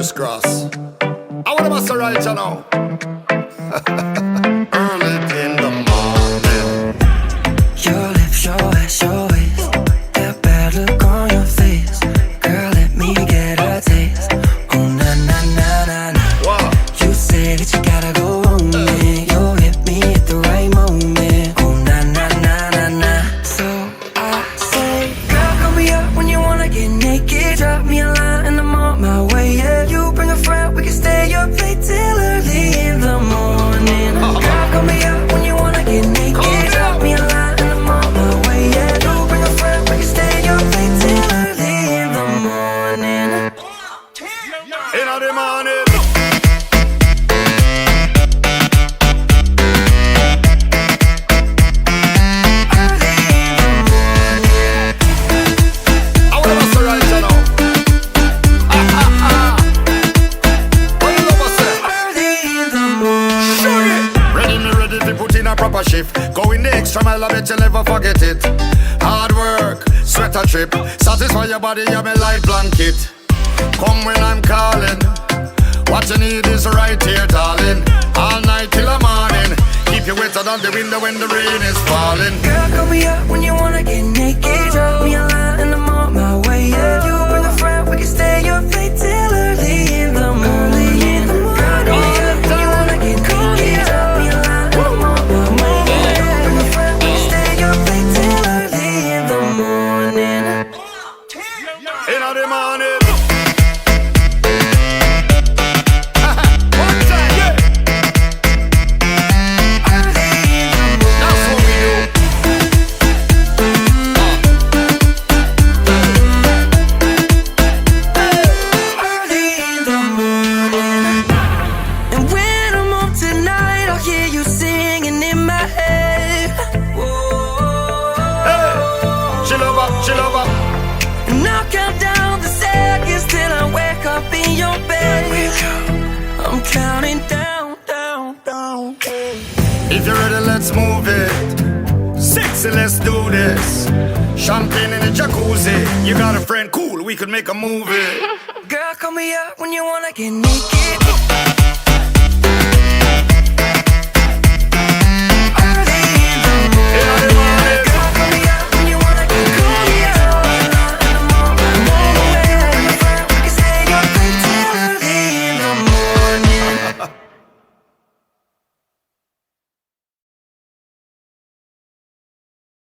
crisscross. I want to must right, you know. Early in the morning. Your lips, your ass, your waist, that bad look on your face. Girl, let me get a taste. Oh, na na na na na. Wow. You say that you gotta go home, man. You'll hit me at the right moment. Oh, na na na na na. So I say, girl, call me up when you wanna get naked. Drop me a line and I'm on my way. Yeah, you bring a friend, we can stay up late till early in the morning. Girl, call me up when you wanna get naked. Drop me a line and I'm on my way. Yeah, you bring a friend, we can stay up late till early in the morning. In the morning. I want to must right, you know. What you gonna say? Early in the morning. Ready, me ready to put in a proper shift. Going the extra mile, I bet you'll never forget it. Hard work, sweat a trip. Satisfy your body, you're my light blanket. Come when I'm calling. What you need is right here, darling. All night till the morning. Keep you wetter than the window when the rain is falling. Girl, call me up when you wanna get naked. Drop me a line and I'm on my way. Yeah, you bring a friend, we can stay up late till early in the morning. Girl, call me up when you wanna get naked. Drop me a line and I'm on my way. Yeah, you bring a friend, we can stay up late till early in the morning. In the morning. Chill over. And I'll count down the seconds till I wake up in your bed. I'm counting down, down, down. If you're ready, let's move it. Sexy, let's do this. Champagne in the jacuzzi. You got a friend, cool, we could make a movie. Girl, call me up when you wanna get naked.